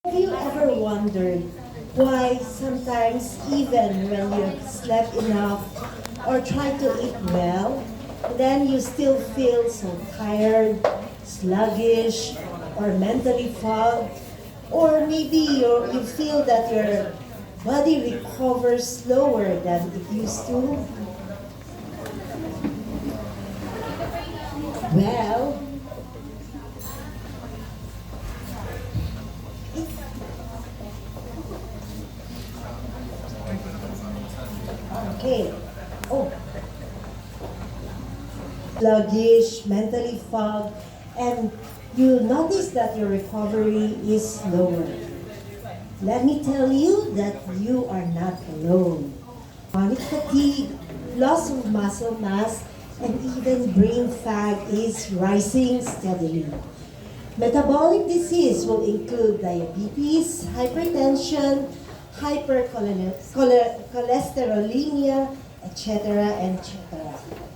Have you ever wondered why sometimes even when you've slept enough or tried to eat well, then you still feel so tired, sluggish, or mentally fogged? Or maybe you feel that your body recovers slower than it used to? Well, okay. Oh, sluggish, mentally fogged, and you notice that your recovery is slower. Let me tell you that you are not alone. Chronic fatigue, loss of muscle mass, and even brain fog is rising steadily. Metabolic disease will include diabetes, hypertension, hypercholesterolemia, etc., etc.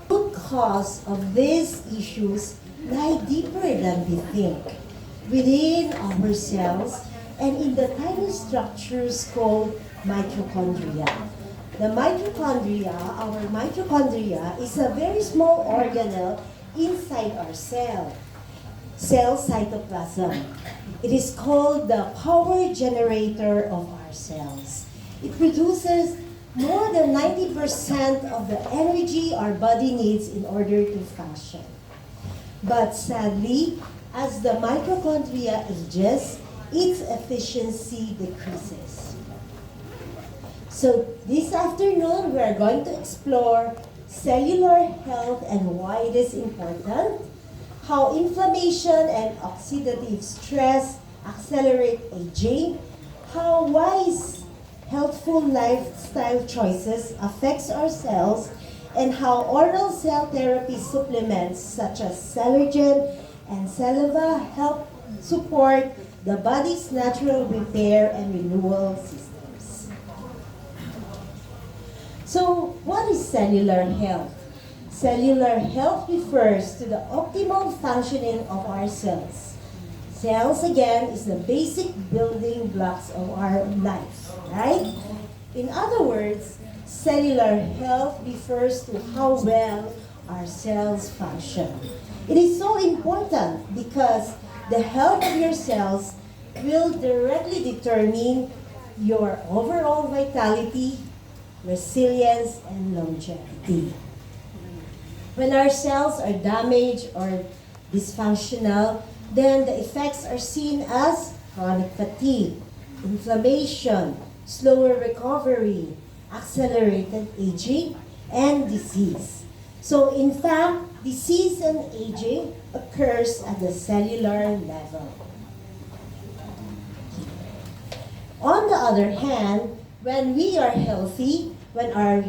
The root cause of these issues lie deeper than we think, within our cells and in the tiny structures called mitochondria. Our mitochondria, is a very small organelle inside our cell cytoplasm. It is called the power generator of our cells. It produces more than 90% of the energy our body needs in order to function. But sadly, as the mitochondria ages, its efficiency decreases. So this afternoon, we are going to explore cellular health and why it is important, how inflammation and oxidative stress accelerate aging, how wise, healthful lifestyle choices affects our cells, and how oral cell therapy supplements such as Celergen and Celiva help support the body's natural repair and renewal systems. So, what is cellular health? Cellular health refers to the optimal functioning of our cells. Cells, again, is the basic building blocks of our life, right? In other words, cellular health refers to how well our cells function. It is so important because the health of your cells will directly determine your overall vitality, resilience, and longevity. When our cells are damaged or dysfunctional, then the effects are seen as chronic fatigue, inflammation, slower recovery, accelerated aging, and disease. So in fact, disease and aging occurs at the cellular level. On the other hand, when we are healthy, when our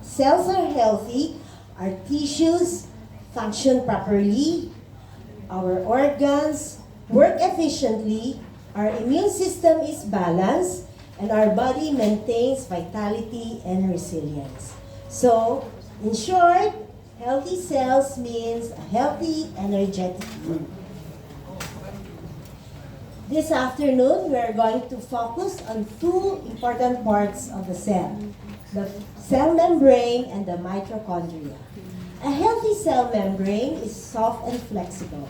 cells are healthy, our tissues function properly, our organs work efficiently, our immune system is balanced, and our body maintains vitality and resilience. So, in short, healthy cells means a healthy, energetic you. This afternoon, we are going to focus on two important parts of the cell, the cell membrane and the mitochondria. A healthy cell membrane is soft and flexible.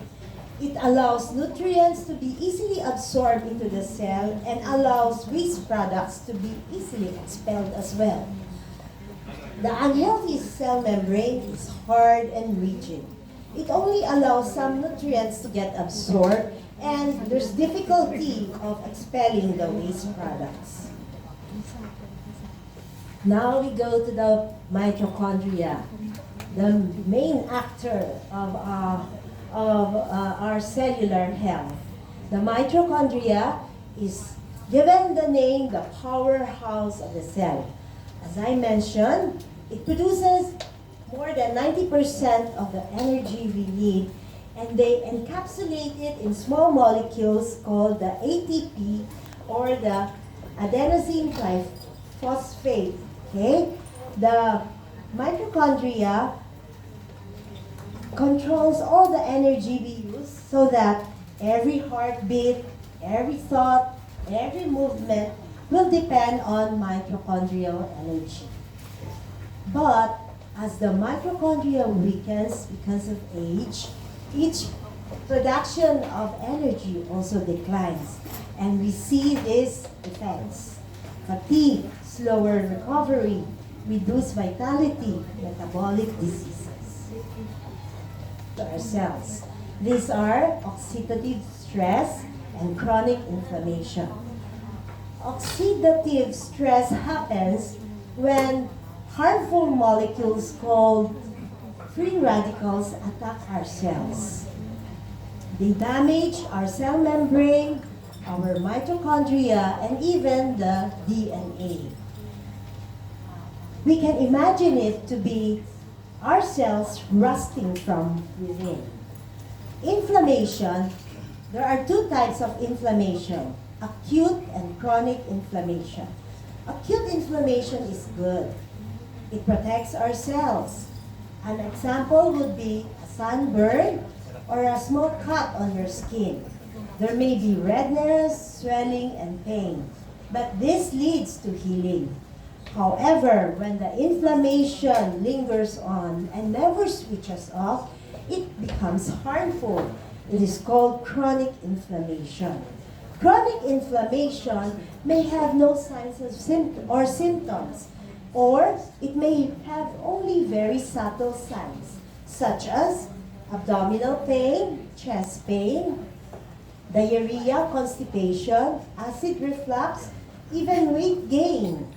It allows nutrients to be easily absorbed into the cell and allows waste products to be easily expelled as well. The unhealthy cell membrane is hard and rigid. It only allows some nutrients to get absorbed, and there's difficulty of expelling the waste products. Now we go to the mitochondria, the main actor of our cellular health. The mitochondria is given the name the powerhouse of the cell. As I mentioned, it produces more than 90% of the energy we need, and they encapsulate it in small molecules called the ATP, or the adenosine triphosphate. Okay? The mitochondria controls all the energy we use so that every heartbeat, every thought, every movement will depend on mitochondrial energy. But as the mitochondria weakens because of age, each production of energy also declines. And we see these effects: fatigue, slower recovery, reduced vitality, metabolic diseases to our cells. These are oxidative stress and chronic inflammation. Oxidative stress happens when harmful molecules called free radicals attack our cells. They damage our cell membrane, our mitochondria, and even the DNA. We can imagine it to be our cells rusting from within. Inflammation, there are two types of inflammation: acute and chronic inflammation. Acute inflammation is good. It protects our cells. An example would be a sunburn or a small cut on your skin. There may be redness, swelling, and pain, but this leads to healing. However, when the inflammation lingers on and never switches off, it becomes harmful. It is called chronic inflammation. Chronic inflammation may have no signs of symptoms, or it may have only very subtle signs, such as abdominal pain, chest pain, diarrhea, constipation, acid reflux, even weight gain,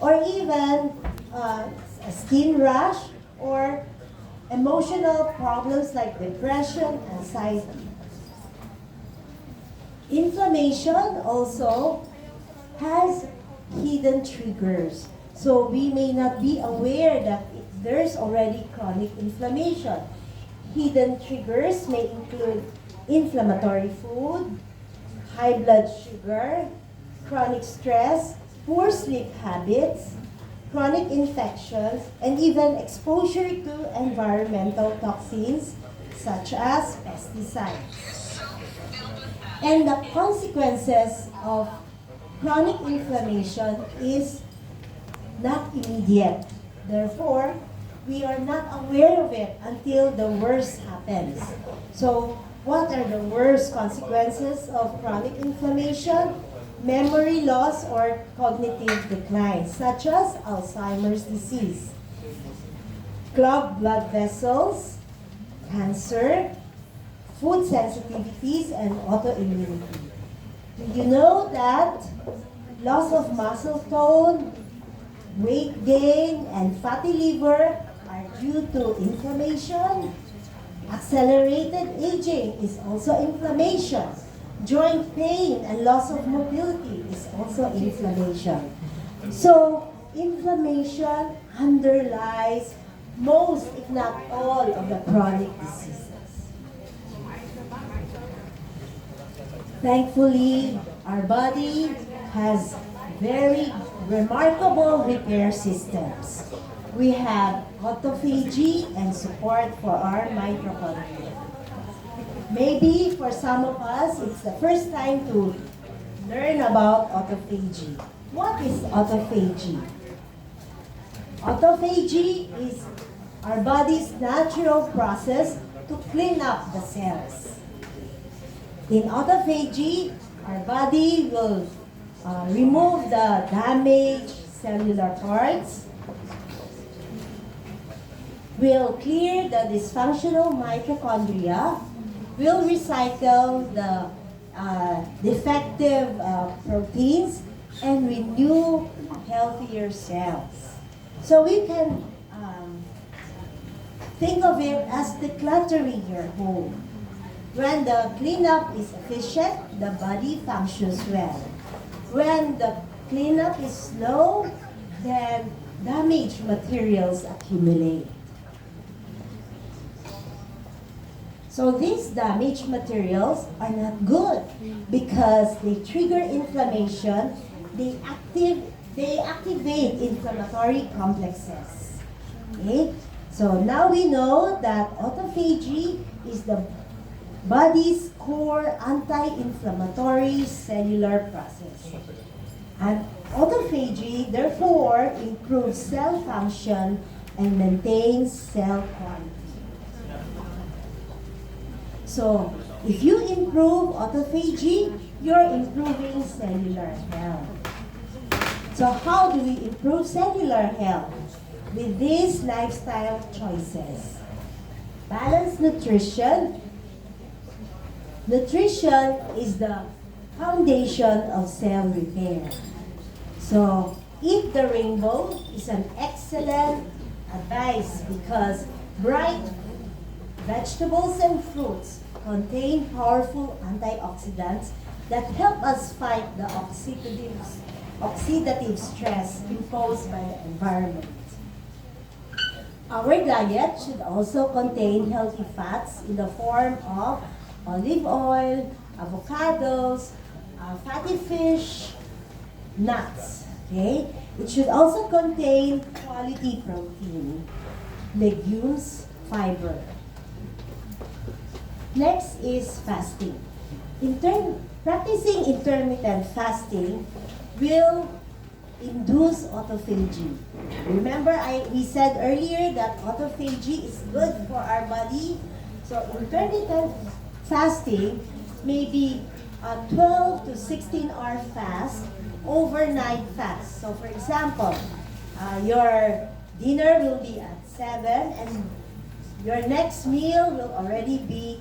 or even a skin rash, or emotional problems like depression, anxiety. Inflammation also has hidden triggers. So we may not be aware that there's already chronic inflammation. Hidden triggers may include inflammatory food, high blood sugar, chronic stress, poor sleep habits, chronic infections, and even exposure to environmental toxins such as pesticides. And the consequences of chronic inflammation is not immediate. Therefore, we are not aware of it until the worst happens. So, what are the worst consequences of chronic inflammation? Memory loss or cognitive decline, such as Alzheimer's disease, clogged blood vessels, cancer, food sensitivities, and autoimmunity. Do you know that loss of muscle tone, weight gain, and fatty liver are due to inflammation? Accelerated aging is also inflammation. Joint pain and loss of mobility is also inflammation. So, inflammation underlies most, if not all, of the chronic diseases. Thankfully, our body has very remarkable repair systems. We have autophagy and support for our mitochondria. Maybe for some of us, it's the first time to learn about autophagy. What is autophagy? Autophagy is our body's natural process to clean up the cells. In autophagy, our body will remove the damaged cellular parts, will clear the dysfunctional mitochondria, will recycle the defective proteins, and renew healthier cells. So we can think of it as decluttering your home. When the cleanup is efficient, the body functions well. When the cleanup is slow, then damaged materials accumulate. So these damaged materials are not good because they trigger inflammation, they activate inflammatory complexes. Okay? So now we know that autophagy is the body's core anti-inflammatory cellular process. And autophagy, therefore, improves cell function and maintains cell quality. So, if you improve autophagy, you're improving cellular health. So how do we improve cellular health? With these lifestyle choices. Balanced nutrition. Nutrition is the foundation of cell repair. So, eat the rainbow is an excellent advice because bright vegetables and fruits contain powerful antioxidants that help us fight the oxidative stress imposed by the environment. Our diet should also contain healthy fats in the form of olive oil, avocados, fatty fish, nuts. Okay? It should also contain quality protein, legumes, fiber. Next is fasting. Practicing intermittent fasting will induce autophagy. Remember, we said earlier that autophagy is good for our body. So intermittent fasting may be a 12 to 16 hour fast, overnight fast. So for example, your dinner will be at 7 and your next meal will already be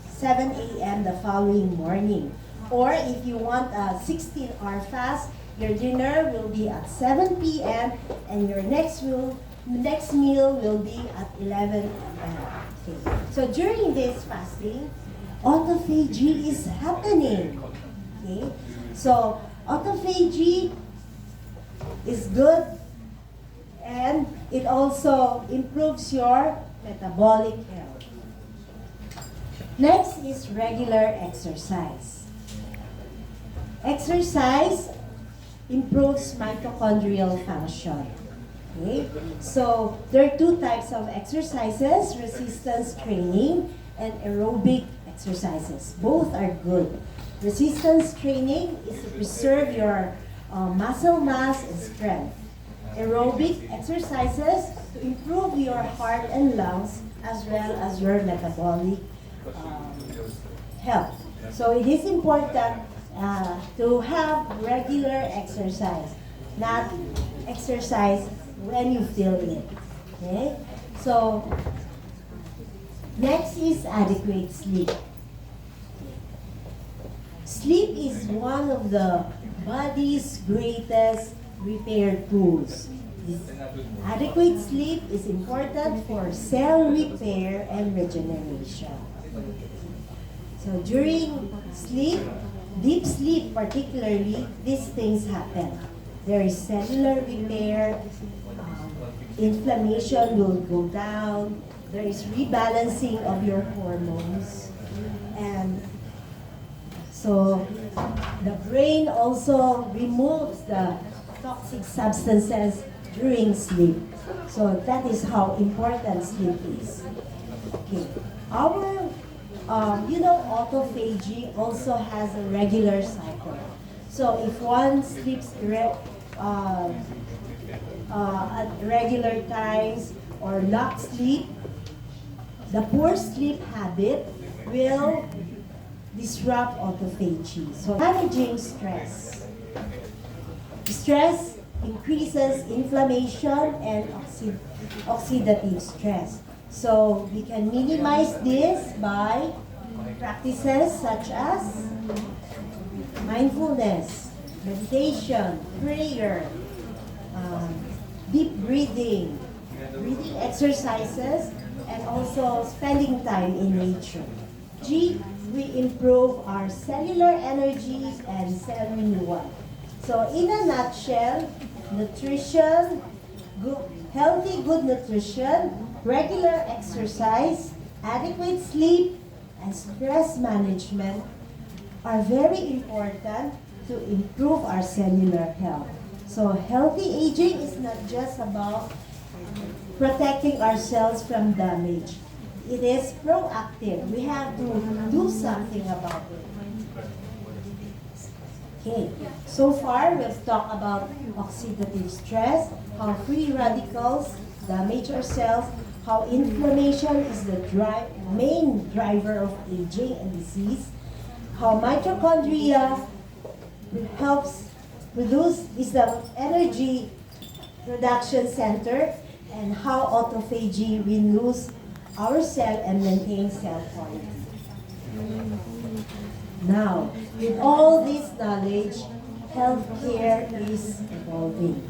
7 a.m. the following morning. Or if you want a 16-hour fast, your dinner will be at 7 p.m. and your next meal will be at 11 a.m. Okay. So during this fasting, autophagy is happening. Okay? So autophagy is good and it also improves your metabolic health. Next is regular exercise. Exercise improves mitochondrial function. Okay? So there are two types of exercises, resistance training and aerobic exercises. Both are good. Resistance training is to preserve your muscle mass and strength. Aerobic exercises to improve your heart and lungs as well as your metabolic health. So it is important to have regular exercise, not exercise when you feel it. Okay? So next is adequate sleep. Sleep is one of the body's greatest repair tools. Adequate sleep is important for cell repair and regeneration. So during sleep, deep sleep particularly, these things happen. There is cellular repair, inflammation will go down, there is rebalancing of your hormones, and so the brain also removes the toxic substances during sleep. So that is how important sleep is. Okay. Our autophagy also has a regular cycle. So if one sleeps at regular times or not sleep, the poor sleep habit will disrupt autophagy. So managing stress. Stress increases inflammation and oxidative stress. So we can minimize this by practices such as mindfulness, meditation, prayer, deep breathing exercises, and also spending time in nature. G, we improve our cellular energy and cell renewal. So in a nutshell, nutrition, healthy, good nutrition, regular exercise, adequate sleep, and stress management are very important to improve our cellular health. So healthy aging is not just about protecting ourselves from damage. It is proactive. We have to do something about it. Okay, so far we've talked about oxidative stress, how free radicals damage our cells, how inflammation is the main driver of aging and disease, how mitochondria helps produce, is the energy production center, and how autophagy renews our cell and maintains cell quality. Now, with all this knowledge, healthcare is evolving.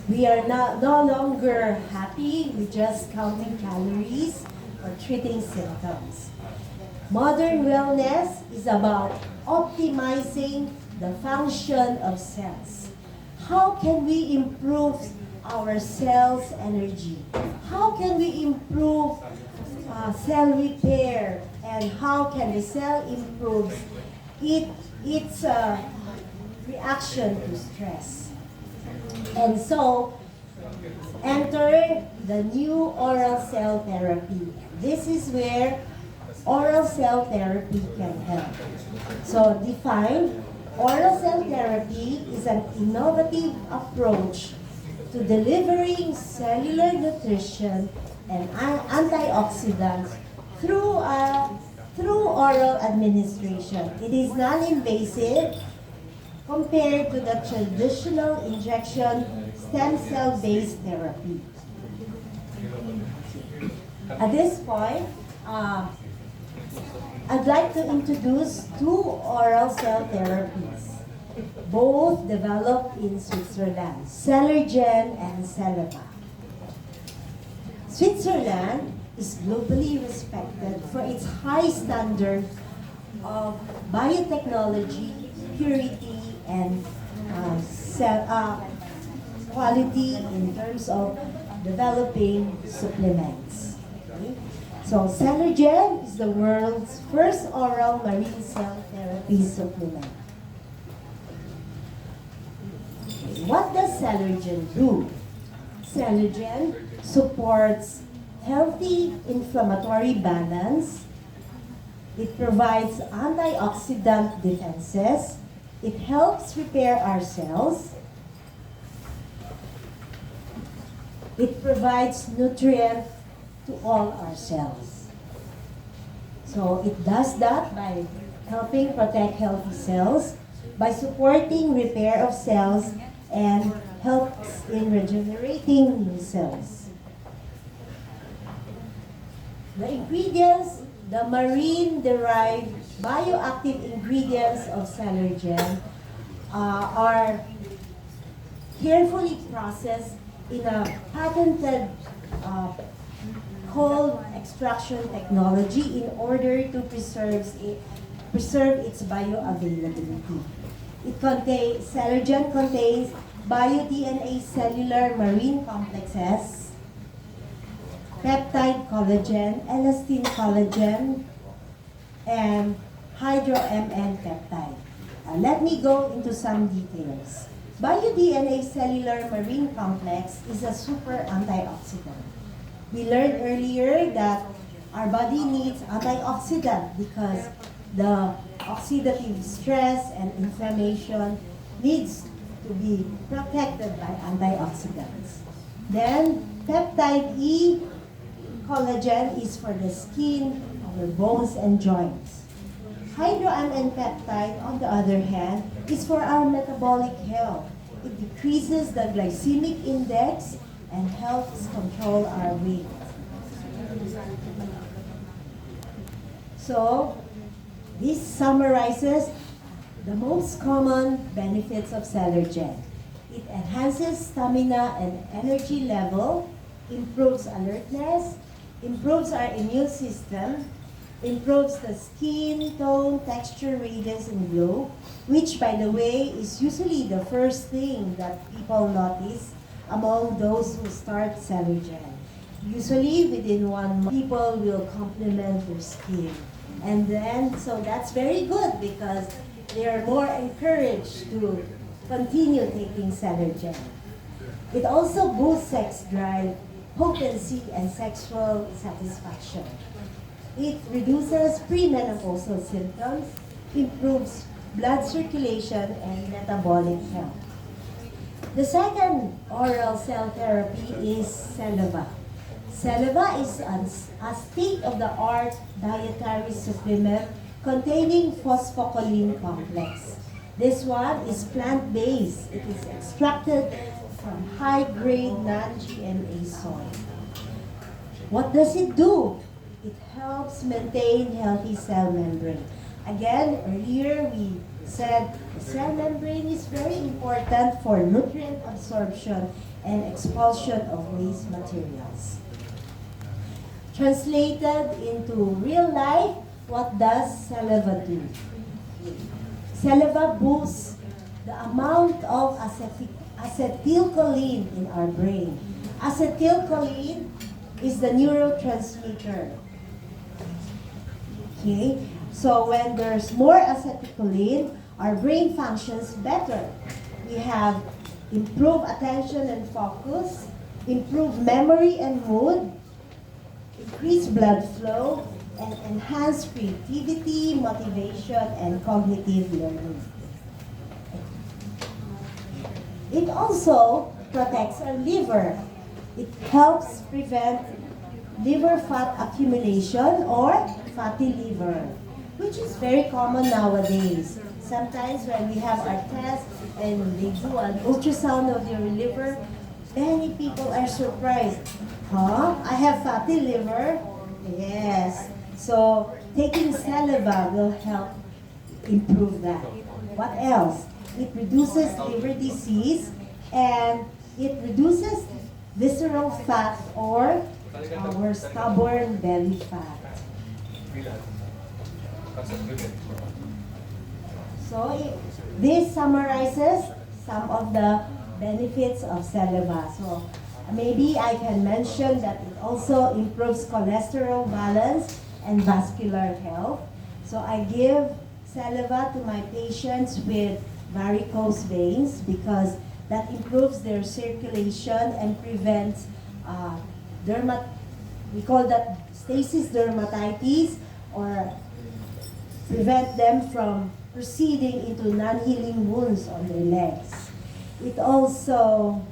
We are no longer happy with just counting calories or treating symptoms. Modern wellness is about optimizing the function of cells. How can we improve our cells' energy? How can we improve cell repair? And how can the cell improve its reaction to stress? And so, enter the new oral cell therapy. This is where oral cell therapy can help. So, define, oral cell therapy is an innovative approach to delivering cellular nutrition and antioxidants through oral administration. It is non-invasive compared to the traditional injection stem cell-based therapy. At this point, I'd like to introduce two oral cell therapies, both developed in Switzerland, Cellergen and Celeva. Switzerland is globally respected for its high standard of biotechnology, purity, and quality in terms of developing supplements. Okay? So Cellergen is the world's first oral marine cell therapy supplement. What does Cellergen do? Cellergen supports healthy inflammatory balance. It provides antioxidant defenses. It helps repair our cells. It provides nutrient to all our cells. So it does that by helping protect healthy cells, by supporting repair of cells, and helps in regenerating new cells. The ingredients, the marine-derived bioactive ingredients of Cellergen are carefully processed in a patented cold extraction technology in order to preserve its bioavailability. Cellergen contains bio-DNA cellular marine complexes, peptide collagen, elastin collagen, and hydro-MN peptide. Let me go into some details. Bio-DNA cellular marine complex is a super antioxidant. We learned earlier that our body needs antioxidant because the oxidative stress and inflammation needs to be protected by antioxidants. Then, peptide E collagen is for the skin, our bones, and joints. Hydro-MN peptide, on the other hand, is for our metabolic health. It decreases the glycemic index and helps control our weight. So, this summarizes the most common benefits of Cellergen. It enhances stamina and energy level, improves alertness, improves our immune system, improves the skin tone, texture, radiance, and glow, which, by the way, is usually the first thing that people notice among those who start Cellergen. Usually, within 1 month, people will compliment their skin. And then, so that's very good because they are more encouraged to continue taking Cellergen. It also boosts sex drive potency, and sexual satisfaction. It reduces premenopausal symptoms, improves blood circulation, and metabolic health. The second oral cell therapy is Celiva. Celiva is a state-of-the-art dietary supplement containing phosphocholine complex. This one is plant-based. It is extracted from high-grade non-GMA soy. What does it do? It helps maintain healthy cell membrane. Again, earlier we said the cell membrane is very important for nutrient absorption and expulsion of waste materials. Translated into real life, what does Celiva do? Celiva boosts the amount of acetylcholine in our brain. Acetylcholine is the neurotransmitter. Okay? So when there's more acetylcholine, our brain functions better. We have improved attention and focus, improved memory and mood, increased blood flow, and enhanced creativity, motivation, and cognitive learning. It also protects our liver. It helps prevent liver fat accumulation or fatty liver, which is very common nowadays. Sometimes when we have our test and they do an ultrasound of your liver, many people are surprised. Huh? I have fatty liver? Yes. So taking Celiva will help improve that. What else? It reduces liver disease and it reduces visceral fat or our stubborn belly fat. So this summarizes some of the benefits of Celiva. So maybe I can mention that it also improves cholesterol balance and vascular health. So I give Celiva to my patients with varicose veins because that improves their circulation and prevents we call that stasis dermatitis, or prevent them from proceeding into non-healing wounds on their legs. It also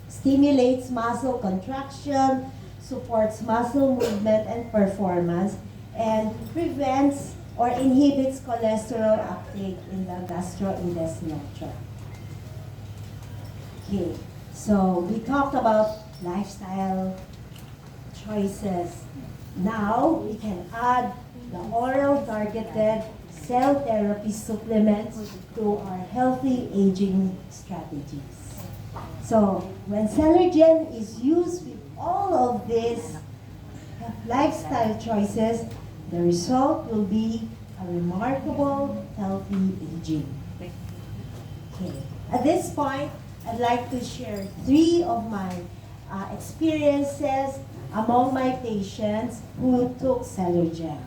stimulates muscle contraction, supports muscle movement and performance, and prevents or inhibits cholesterol uptake in the gastrointestinal tract. Okay, so we talked about lifestyle choices. Now we can add the oral targeted cell therapy supplements to our healthy aging strategies. So when Celergen is used with all of these lifestyle choices, the result will be a remarkable healthy aging. Okay. At this point, I'd like to share 3 of my experiences among my patients who took Celergen.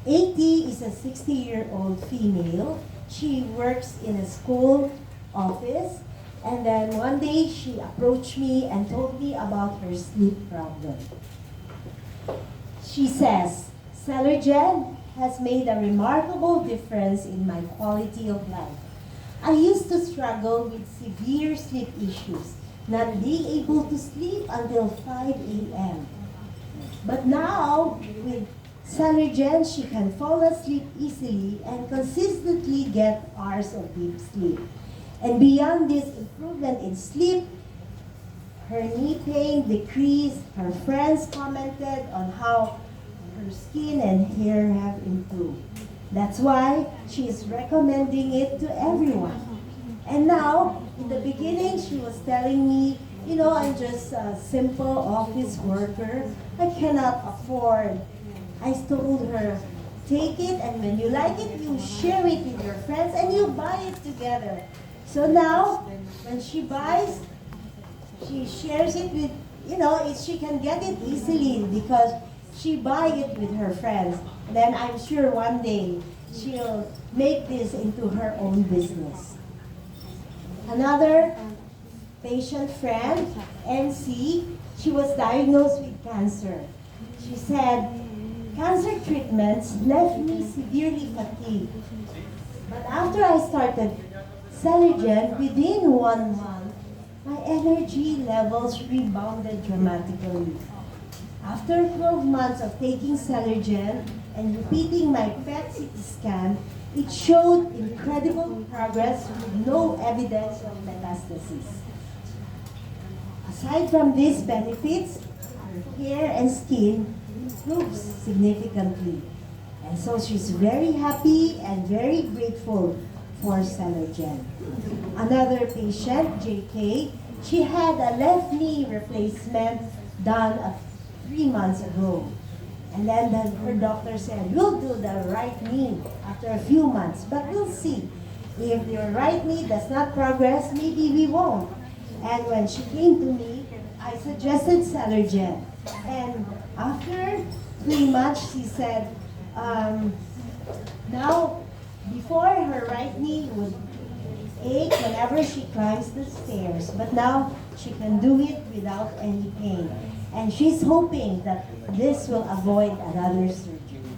80 is a 60-year-old female. She works in a school office, and then one day she approached me and told me about her sleep problem. She says, Celergen has made a remarkable difference in my quality of life. I used to struggle with severe sleep issues, not being able to sleep until 5 a.m. But now, with Celergen, she can fall asleep easily and consistently get hours of deep sleep. And beyond this improvement in sleep, her knee pain decreased. Her friends commented on how her skin and hair have improved. That's why she is recommending it to everyone. And now, in the beginning, she was telling me, you know, I'm just a simple office worker. I cannot afford. I told her, take it, and when you like it, you share it with your friends, and you buy it together. So now, when she buys, she shares it with, you know, she can get it easily because she buys it with her friends. Then I'm sure one day she'll make this into her own business. Another patient friend, NC, she was diagnosed with cancer. She said, cancer treatments left me severely fatigued. But after I started Celergen, within 1 month, my energy levels rebounded dramatically. After 12 months of taking Celergen and repeating my PET CT scan, it showed incredible progress with no evidence of metastasis. Aside from these benefits, her hair and skin improves significantly. And so she's very happy and very grateful for Celergen. Another patient, JK, she had a left knee replacement done 3 months ago. And then her doctor said, we'll do the right knee after a few months, but we'll see. If your right knee does not progress, maybe we won't. And when she came to me, I suggested Celergen. And after 3 months, she said, now, before her right knee would ache whenever she climbs the stairs, but now she can do it without any pain. And she's hoping that this will avoid another surgery.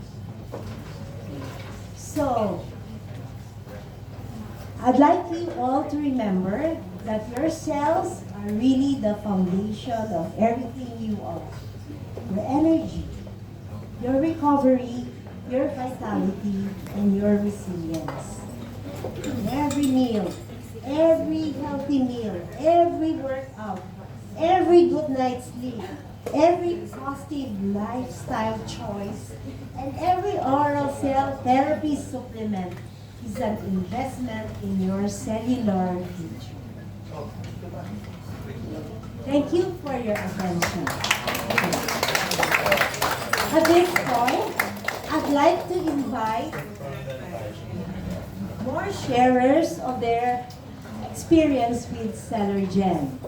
So, I'd like you all to remember that your cells are really the foundation of everything you are. Your energy, your recovery, your vitality, and your resilience. Every meal, every healthy meal, every workout, every good night's sleep, every positive lifestyle choice, and every oral cell therapy supplement is an investment in your cellular future. Thank you for your attention. At this point, I'd like to invite more sharers of their experience with Celergen.